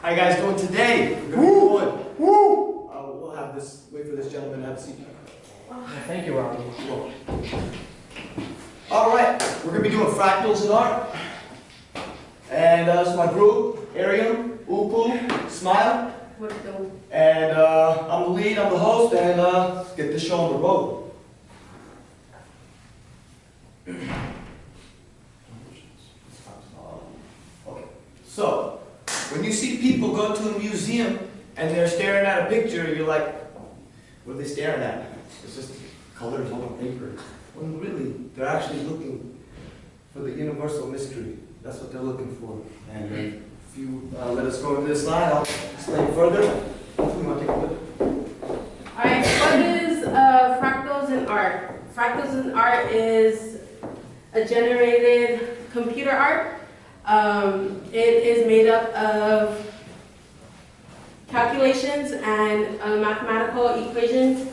How you guys doing today? We're gonna be going. We'll have this. Wait for this gentleman to have a seat. Thank you, Robbie. Cool. All right, we're gonna be doing fractals in art, and this is my group: Arium, Upu, Smile, and I'm the lead. I'm the host, and let's get this show on the road. Okay, so when you see people go to a museum and they're staring at a picture, you're like, what are they staring at? It's just colors on paper. When really, they're actually looking for the universal mystery. That's what they're looking for. And if you let us go into this slide, I'll explain further. You want to take a look? Alright, what is fractals in art? Fractals in art is a generated computer art. It is made up of calculations and mathematical equations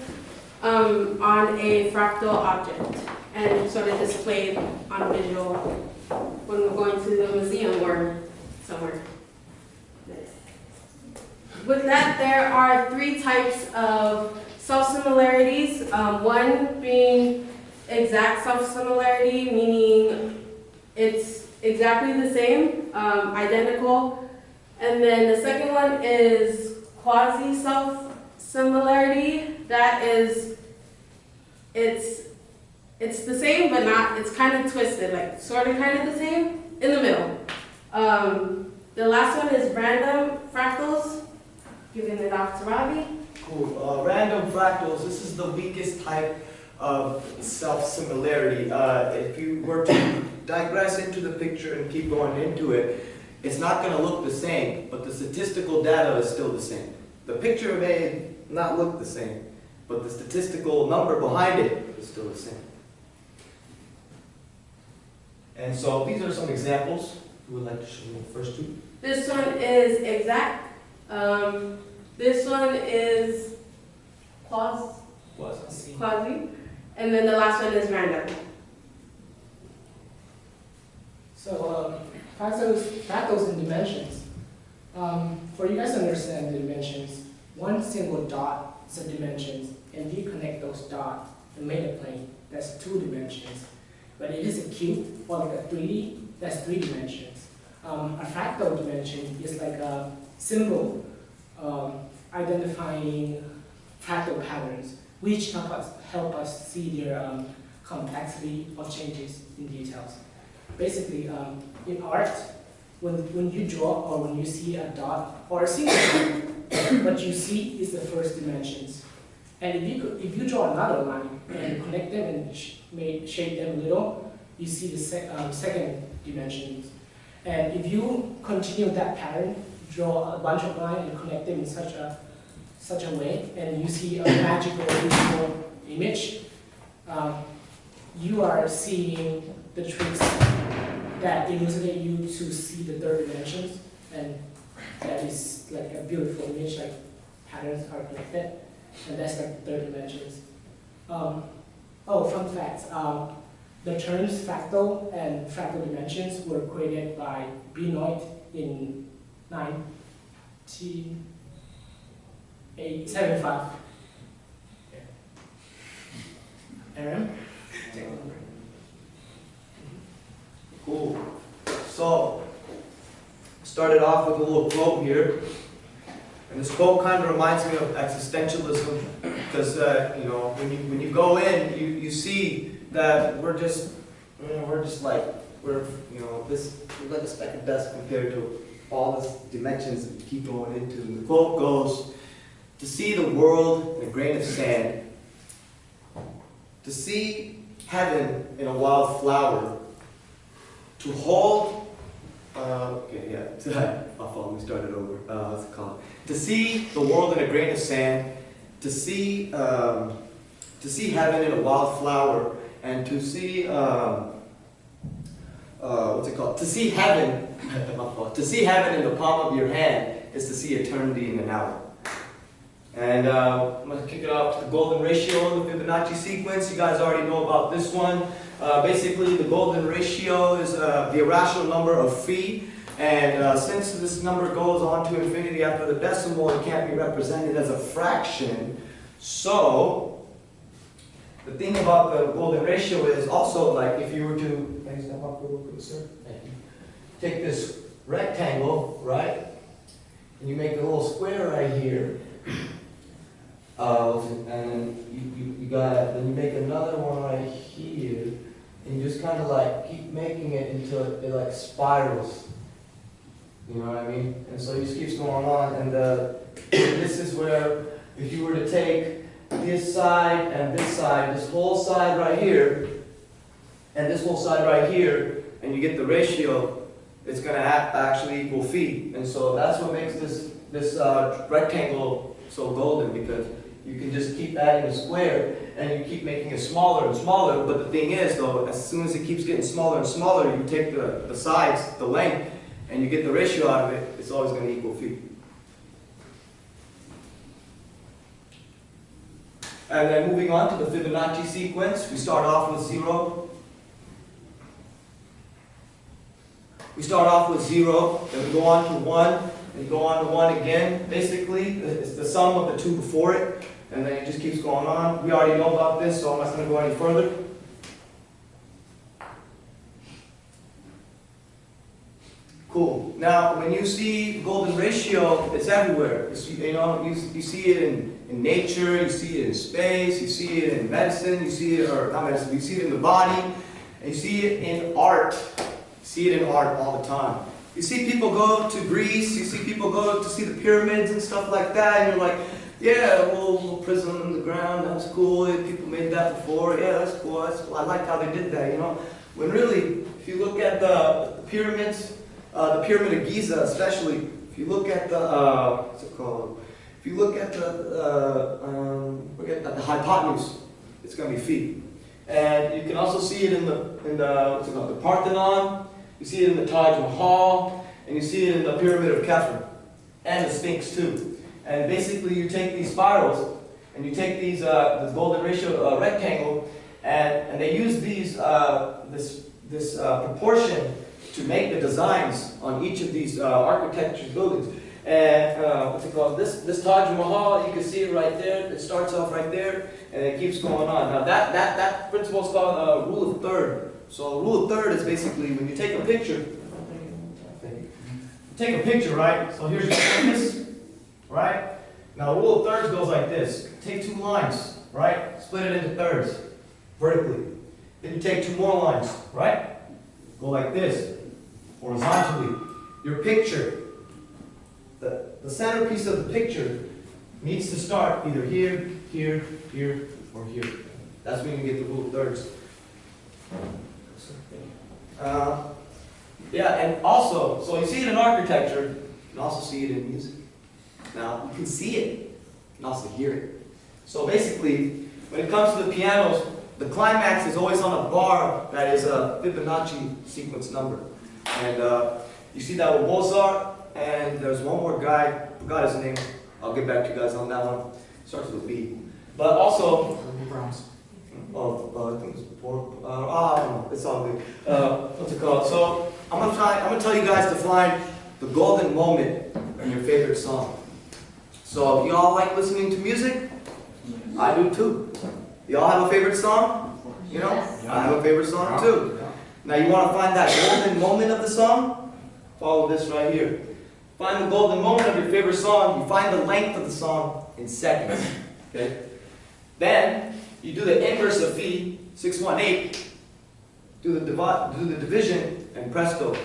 on a fractal object, and sort of displayed on a visual when we're going to the museum or somewhere. With that, there are three types of self-similarities. One being exact self-similarity, meaning it's exactly the same, identical. And then the second one is quasi-self-similarity. That is, it's the same, but not, it's kind of twisted, like sort of kind of the same, in the middle. The last one is random fractals. Giving it off to Robbie. Cool. Random fractals, this is the weakest type of self-similarity. If you were to digress into the picture and keep going into it, it's not going to look the same, but the statistical data is still the same. The picture may not look the same, but the statistical number behind it is still the same. And so these are some examples. Who would like to show me the first two? This one is exact. This one is quasi, and then the last one is random. So, fractals and dimensions. For you guys to understand the dimensions, one single dot is a dimension, and you connect those dots and make a plane. That's 2 dimensions. But it is a cube, or like a 3D, that's 3 dimensions. A fractal dimension is like a symbol identifying fractal patterns, which help us see their complexity of changes in details. Basically, in art, when you draw or when you see a dot or a single line, what you see is the first dimensions. And if you draw another line and connect them and shape them a little, you see the second dimensions. And if you continue that pattern, draw a bunch of lines and connect them in such a way, and you see a magical visual image, you are seeing the tricks that elucidate you to see the third dimensions, and that is like a beautiful image, like patterns are connected, and that's like the third dimensions. Fun fact, the terms fractal and fractal dimensions were created by Benoit in 1975. Aaron? Cool. So, started off with a little quote here. And this quote kind of reminds me of existentialism, because when you go in, you see that we're like a speck of dust compared to all the dimensions that we keep going into. And the quote goes, to see the world in a grain of sand, to see heaven in a wild flower, to hold, let me start it over. What's it called? To see the world in a grain of sand, to see heaven in a wild flower, and to see, To see heaven, to see heaven in the palm of your hand is to see eternity in an hour. And I'm going to kick it off to the golden ratio, the Fibonacci sequence. You guys already know about this one. Basically, the golden ratio is the irrational number of phi And since this number goes on to infinity after the decimal, it can't be represented as a fraction. So, the thing about the golden ratio is also like if you were to, can I step up real quick, sir? Thank you. Take this rectangle, right? And you make a little square right here. And then you make another one right here. And you just kind of like keep making it until it like spirals. You know what I mean? And so it just keeps going on. And this is where if you were to take this side and this whole side right here, and this whole side right here, and you get the ratio, it's going to actually equal phi. And so that's what makes this rectangle so golden, because you can just keep adding a square and you keep making it smaller and smaller. But the thing is, though, as soon as it keeps getting smaller and smaller, you take the sides, the length, and you get the ratio out of it, it's always going to equal phi. And then moving on to the Fibonacci sequence, we start off with 0. We start off with 0, then we go on to 1, and go on to 1 again. Basically, it's the sum of the two before it, and then it just keeps going on. We already know about this, so I'm not going to go any further. Cool. Now, when you see golden ratio, it's everywhere. You see it in nature, you see it in space, you see it in medicine, you see it, or not medicine, you see it in the body, and you see it in art. You see it in art all the time. You see people go to Greece, you see people go to see the pyramids and stuff like that, and you're like, yeah, little prism in the ground, that's cool, people made that before, yeah, that's cool, I like how they did that, you know. When really, if you look at the pyramids, the Pyramid of Giza especially, if you look at the, what's it called? If you look at the hypotenuse, it's going to be phi. And you can also see it in the what's it called, the Parthenon, you see it in the Taj Mahal, and you see it in the Pyramid of Khafre, and the Sphinx too. And basically you take these spirals, and you take these, this golden ratio rectangle, and they use these, this proportion to make the designs on each of these architecture buildings. And what's it called? This Taj Mahal, you can see it right there. It starts off right there, and it keeps going on. Now that principle is called rule of third. So rule of third is basically when you take a picture. Take a picture, right? So here's your focus, right? Now rule of thirds goes like this. Take two lines, right? Split it into thirds, vertically. Then you take two more lines, right? Go like this, horizontally. Your picture, the centerpiece of the picture needs to start either here, here, here, or here. That's when you get the rule of thirds. Yeah, and also, so you see it in architecture, you can also see it in music. Now, you can see it, you can also hear it. So basically, when it comes to the pianos, the climax is always on a bar that is a Fibonacci sequence number. And you see that with Mozart, and there's one more guy, I forgot his name, I'll get back to you guys on that one. Starts with a B. But also, I think it's before, I don't know, it's all good. What's it called? So, I'm gonna tell you guys to find the golden moment in your favorite song. So, if y'all like listening to music, I do too. Y'all have a favorite song? You know? Yes. I have a favorite song too. Now you want to find that golden moment of the song? Follow this right here. Find the golden moment of your favorite song. You find the length of the song in seconds. Okay? Then you do the inverse of phi, 618. Do the division, and presto.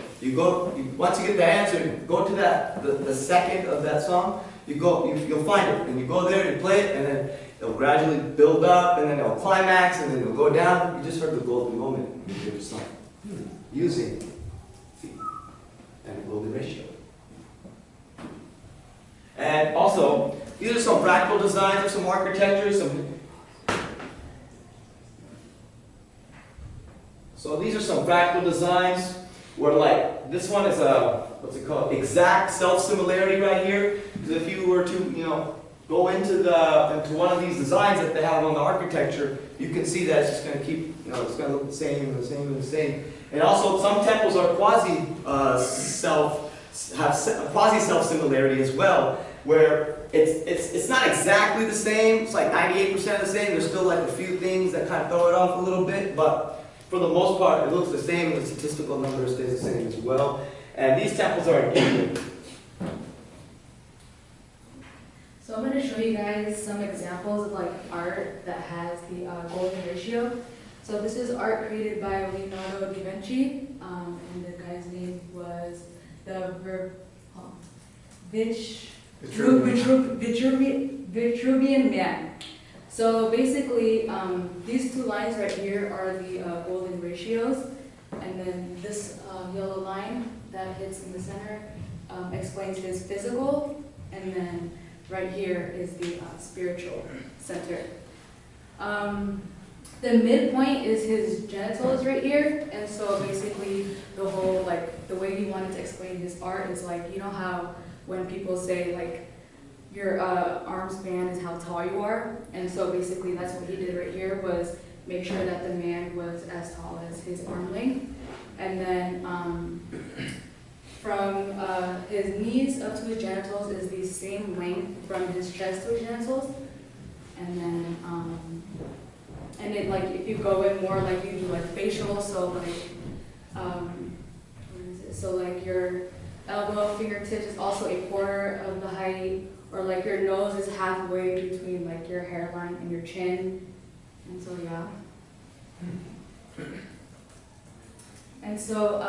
Once you get the answer, go to the second of that song. You'll find it, and you go there and play it, and then it'll gradually build up, and then it'll climax, and then it'll go down. You just heard the golden moment in your favorite song. Using phi and the golden ratio. And also, these are some fractal designs of some architecture. So these are some fractal designs where, like, this one is a, what's it called, exact self-similarity right here. Because if you were to, go into one of these designs that they have on the architecture, you can see that it's just going to keep, it's going to look the same and the same and the same. And also, some temples are quasi self similarity as well, where it's not exactly the same. It's like 98% the same. There's still like a few things that kind of throw it off a little bit, but for the most part, it looks the same, and the statistical number stays the same as well. And these temples are in India. So I'm going to show you guys some examples of like art that has the golden ratio. So this is art created by Leonardo da Vinci, and the guy's name was Vitruvian Man. So basically, these two lines right here are the golden ratios, and then this yellow line that hits in the center explains his physical, and then right here is the spiritual center. The midpoint is his genitals right here, and so basically the whole, like, the way he wanted to explain his art is like, you know how when people say like, your arm span is how tall you are, and so basically that's what he did right here, was make sure that the man was as tall as his arm length, and then from his knees up to his genitals is the same length from his chest to his genitals, and then and it, like, if you go in more, like, you do like facial, so like what is it? So like your elbow, fingertips is also a quarter of the height, or like your nose is halfway between like your hairline and your chin, and so yeah. And so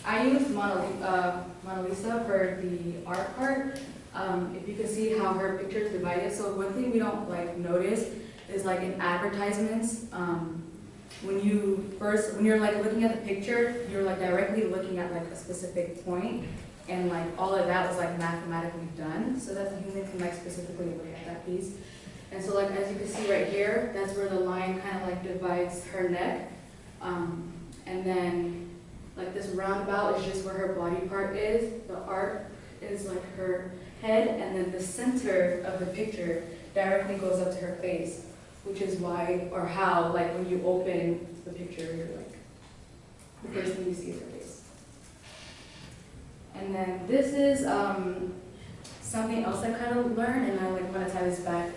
I used Mona Lisa for the art part. If you can see how her picture is divided, so one thing we don't like notice is like in advertisements, when you're like looking at the picture, you're like directly looking at like a specific point, and like all of that was like mathematically done, so that the human can like specifically look at that piece. And so like as you can see right here, that's where the line kind of like divides her neck, and then like this roundabout is just where her body part is. The art is like her head, and then the center of the picture directly goes up to her face, which is why, or how, like when you open the picture, you're like, the first thing you see is her face. And then this is something else I kind of learned, and I like want to tie this back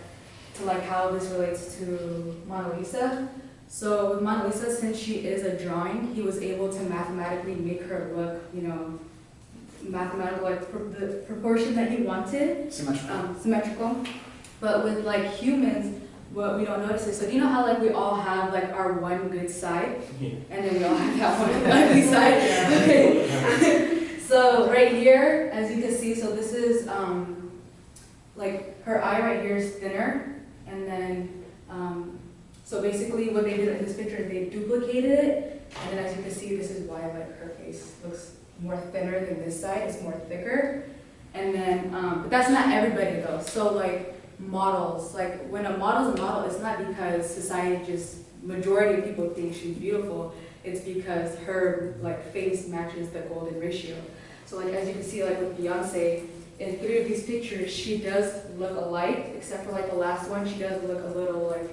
to like how this relates to Mona Lisa. So with Mona Lisa, since she is a drawing, he was able to mathematically make her look, you know, mathematical, like the proportion that he wanted. Symmetrical. But with like humans, what we don't notice is, so you know how like we all have like our one good side, and then we all have that one ugly side? Okay. So right here, as you can see, so this is like her eye right here is thinner, and then so basically what they did in this picture is they duplicated it, and then as you can see, this is why like her face looks more thinner than this side, it's more thicker. And then, but that's not everybody though. So like models, like when a model's a model, it's not because society just, majority of people think she's beautiful, it's because her like face matches the golden ratio. So like as you can see, like with Beyonce, in 3 of these pictures, she does look alike, except for like the last one, she does look a little like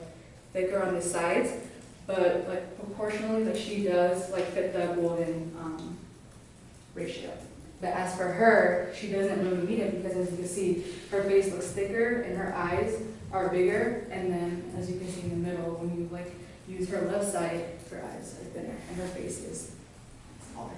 thicker on the sides, but like proportionally, like she does like fit the golden ratio. But as for her, she doesn't really meet it, because as you can see, her face looks thicker and her eyes are bigger, and then as you can see in the middle, when you like use her left side, her eyes are thinner and her face is smaller.